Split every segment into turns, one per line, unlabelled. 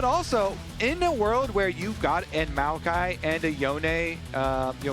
But also, in a world where you've got an Maokai and a Yone,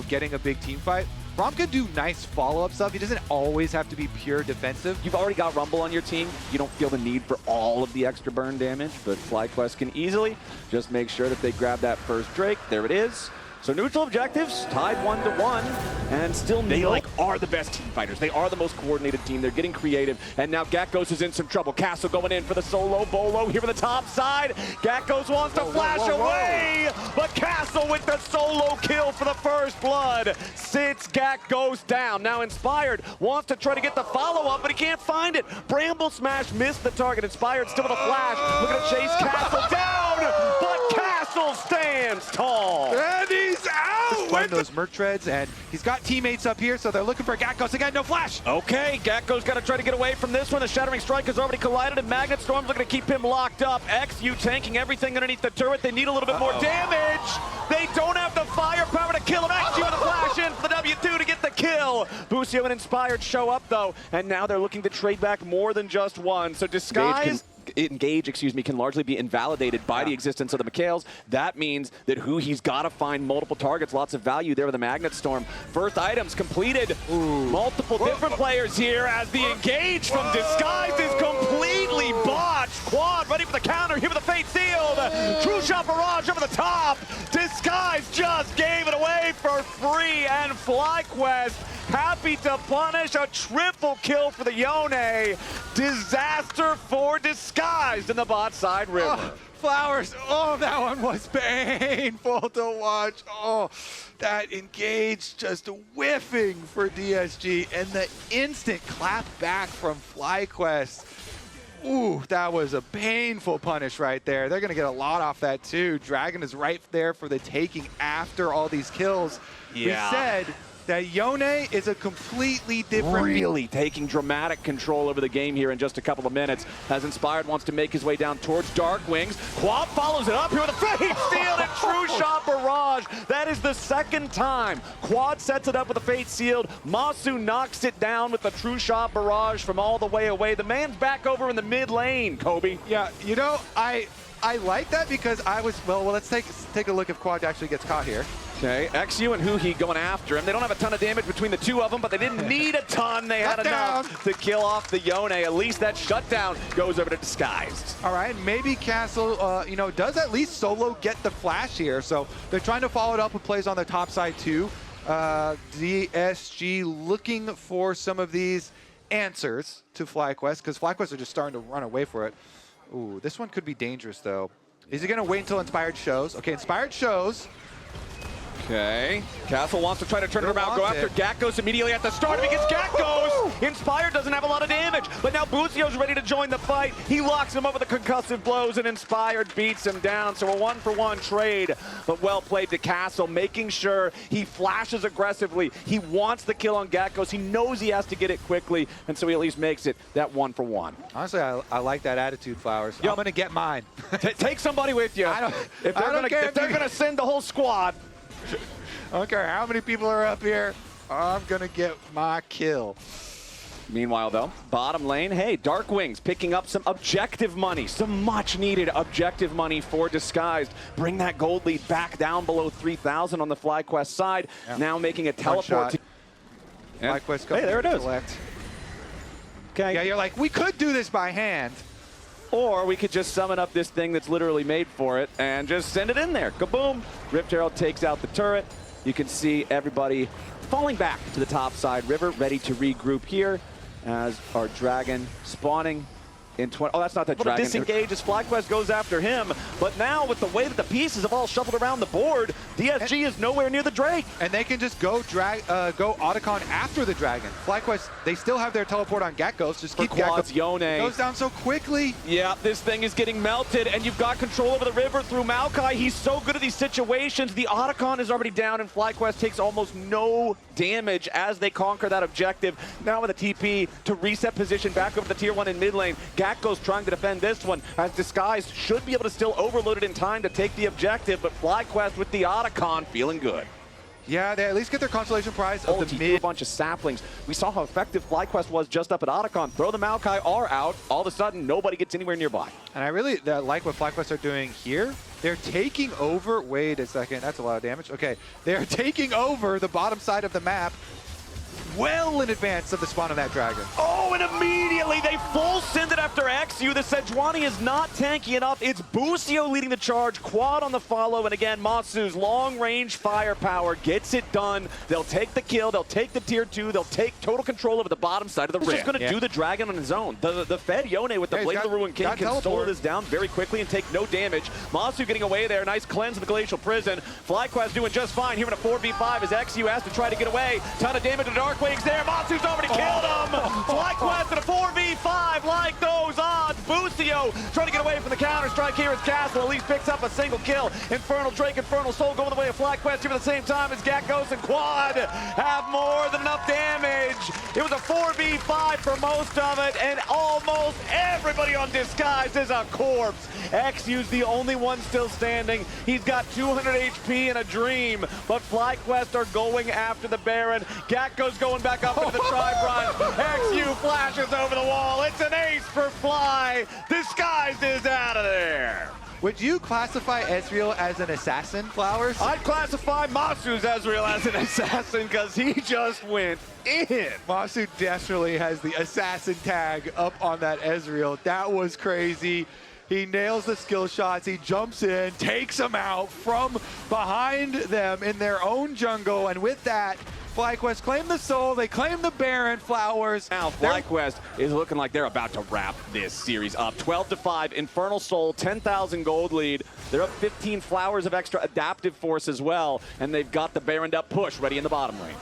getting a big team fight, Rom can do nice follow-up stuff. He doesn't always have to be pure defensive.
You've already got Rumble on your team. You don't feel the need for all of the extra burn damage, but FlyQuest can easily just make sure that they grab that first Drake. There it is. So neutral objectives, tied 1-1, and still they are the best team fighters. They are the most coordinated team. They're getting creative, and now Gakkos is in some trouble. Castle going in for the solo bolo here for the top side. Gakkos wants to flash away, but Castle with the solo kill for the first blood sits Gakkos down. Now Inspired wants to try to get the follow-up, but he can't find it. Bramble Smash missed the target. Inspired still with a flash. Looking to chase Castle down, but Castle stands tall.
And he's out with those Merc Treads, and he's got teammates up here, so they're looking for Gakkos again. No flash.
Okay, Gakkos got to try to get away from this one. The Shattering Strike has already collided, and Magnet Storm's looking to keep him locked up. XU tanking everything underneath the turret. They need a little bit more damage. They don't have the firepower to kill him. XU with a flash in for the W2 to get the kill. Busio and Inspired show up, though, and now they're looking to trade back more than just one. So Disguise... Engage, can largely be invalidated by the existence of the Mikhails. That means that he's got to find multiple targets. Lots of value there with the Magnet Storm. First items completed. Multiple different players here as the Engage from Disguise is completely botched. Quad ready for the counter here with the Fate Sealed. True Shot Barrage over the top. Disguise just gave it away for free, and FlyQuest happy to punish a triple kill for the Yone. Disaster for Disguised in the bot side river.
Oh, Flowers, that one was painful to watch. Oh, that Engage just whiffing for DSG, and the instant clap back from FlyQuest. Ooh, that was a painful punish right there. They're going to get a lot off that too. Dragon is right there for the taking after all these kills.
Yeah.
We said that Yone is a completely different...
Really taking dramatic control over the game here in just a couple of minutes as Inspired wants to make his way down towards Dark Wings. Quad follows it up here with a Fate Sealed and True Shot Barrage. That is the second time Quad sets it up with a Fate Sealed. Masu knocks it down with the True Shot Barrage from all the way away. The man's back over in the mid lane, Kobe.
Yeah, I like that because I was... Well, let's take a look if Quad actually gets caught here.
Okay, XU and Huhi going after him. They don't have a ton of damage between the two of them, but they didn't need a ton. They had enough to kill off the Yone. At least that shutdown goes over to Disguised.
All right, maybe Castle, does at least solo get the flash here. So they're trying to follow it up with plays on the top side too. DSG looking for some of these answers to FlyQuest because FlyQuest are just starting to run away for it. Ooh, this one could be dangerous though. Is he going to wait until Inspired shows? Okay, Inspired shows.
Okay, Castle wants to try to turn it around, go after Gakkos immediately at the start. If he gets Gakkos, Inspired doesn't have a lot of damage, but now Busio's ready to join the fight. He locks him up with the concussive blows, and Inspired beats him down. So a 1-for-1 trade, but well played to Castle, making sure he flashes aggressively. He wants the kill on Gakkos. He knows he has to get it quickly, and so he at least makes it that 1-for-1.
Honestly, I like that attitude, Flowers. Yep. I'm going to get mine.
Take somebody with you. If they're going to send the whole squad,
I don't care how many people are up here, I'm going to get my kill.
Meanwhile, though, bottom lane, hey, Dark Wings picking up some objective money, some much-needed objective money for Disguised. Bring that gold lead back down below 3,000 on the FlyQuest side, now making a teleport.
FlyQuest,
hey, there it is.
Okay. Yeah, you're like, we could do this by hand.
Or we could just summon up this thing that's literally made for it and just send it in there. Kaboom! Rift Herald takes out the turret. You can see everybody falling back to the top side river, ready to regroup here as our dragon spawning in 20. Oh, that's not the dragon. Disengage as FlyQuest goes after him. But now with the way that the pieces have all shuffled around the board, DSG is nowhere near the Drake.
And they can just go Otacon after the dragon. FlyQuest, they still have their teleport on Gakkos. Just keep Gakkos.
Yone.
It goes down so quickly.
Yeah, this thing is getting melted, and you've got control over the river through Maokai. He's so good at these situations. The Otacon is already down, and FlyQuest takes almost no damage as they conquer that objective. Now with a TP to reset position back over the tier 1 in mid lane. Gakkos trying to defend this one as Disguised should be able to still overload it in time to take the objective, but FlyQuest with the Otacon feeling good.
Yeah, they at least get their consolation prize of the
A
mid.
bunch of saplings. We saw how effective FlyQuest was just up at Otacon. Throw the Maokai R out, all of a sudden nobody gets anywhere nearby.
And I really like what FlyQuest are doing here. They're taking over, wait a second, that's a lot of damage. Okay, they're taking over the bottom side of the map well in advance of the spawn of that dragon.
Oh, and immediately they full send it after XU. The Sejuani is not tanky enough. It's Busio leading the charge, quad on the follow, and again, Masu's long-range firepower gets it done. They'll take the kill, they'll take the tier 2, they'll take total control over the bottom side of the rim. He's just going to do the dragon on his own. The Fed Yone with the Blade of the Ruined King can slow this down very quickly and take no damage. Masu getting away there, nice cleanse of the Glacial Prison. FlyQuest doing just fine here in a 4v5 as XU has to try to get away. Ton of damage to Darkwing's there. Masu's already killed him. FlyQuest in a 4v5 like those odds. Busio trying to get away from the counter-strike here as Castle at least picks up a single kill. Infernal Drake, Infernal Soul going the way of FlyQuest here at the same time as Gakos and Quad have more than enough damage. It was a 4v5 for most of it, and almost everybody on Disguise is a corpse. XU's the only one still standing. He's got 200 HP and a dream, but FlyQuest are going after the Baron. Gakko's going back up into the tribe run. XU flashes over the wall. It's an ace for Fly. Disguised is out of there.
Would you classify Ezreal as an assassin, Flowers?
I'd classify Masu's Ezreal as an assassin because he just went in.
Masu definitely has the assassin tag up on that Ezreal. That was crazy. He nails the skill shots, he jumps in, takes them out from behind them in their own jungle, and with that, FlyQuest claim the soul, they claim the Baron. Flowers.
Now FlyQuest is looking like they're about to wrap this series up. 12-5, Infernal Soul, 10,000 gold lead. They're up 15 Flowers of extra adaptive force as well, and they've got the Baroned up push ready in the bottom lane.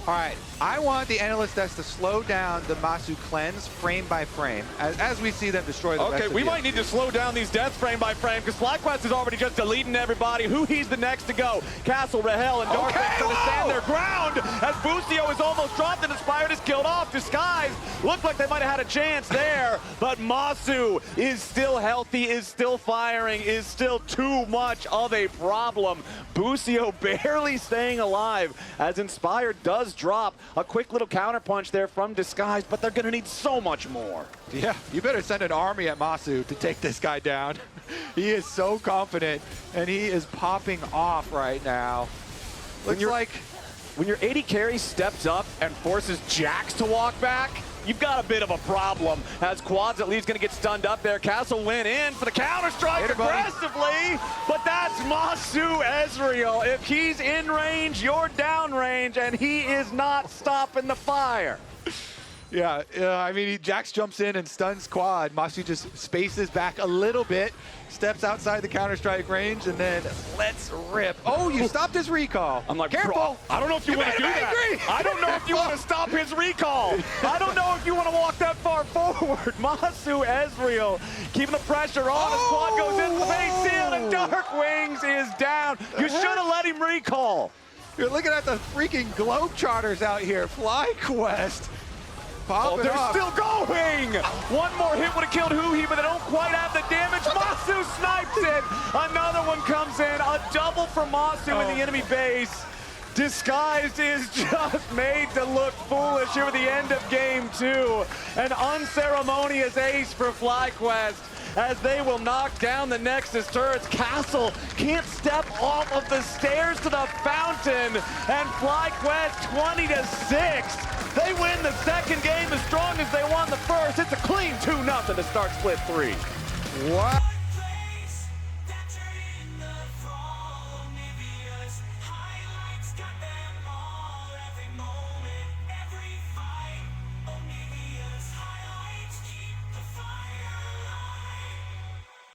All right, I want the analyst decks to slow down the Masu cleanse frame by frame as we see them destroy the rest of
we
the
might need to slow down these deaths frame by frame because FlyQuest is already just deleting everybody. Who he's the next to go? Castle, Rahel, and Darkwing going to stand their ground as Busio is almost dropped and Inspired is killed off. Disguise looked like they might have had a chance there, but Masu is still healthy, is still firing, is still too much of a problem. Busio barely staying alive as Inspired does drop. A quick little counterpunch there from Disguise, but they're going to need so much more.
Yeah, you better send an army at Masu to take this guy down. He is so confident, and he is popping off right now. Looks like
when your 80 carry steps up and forces Jax to walk back, you've got a bit of a problem. As Quad's at least going to get stunned up there. Castle went in for the counter-strike aggressively, but that's Masu Ezreal. If he's in range, you're down range, and he is not stopping the fire.
Yeah, I mean, Jax jumps in and stuns Quad. Masu just spaces back a little bit, steps outside the counter-strike range, and then let's rip. Oh, you stopped his recall.
I'm like,
careful.
Bro, I don't know if you want to do that. I don't know if you want to stop his recall. I don't know if you want to walk that far forward. Masu Ezreal keeping the pressure on as Quad goes into the base seal, and Darkwings is down. You should have let him recall.
You're looking at the freaking Globetrotters out here. FlyQuest.
They're still going! One more hit would have killed Huhi, but they don't quite have the damage. Masu snipes it! Another one comes in. A double for Masu in the enemy base. Disguised is just made to look foolish here at the end of game 2. An unceremonious ace for FlyQuest as they will knock down the Nexus turrets. Castle can't step off of the stairs to the fountain, and FlyQuest 20-6. They win the second game as strong as they won the first. It's a clean 2-0 to start split 3.
Wow.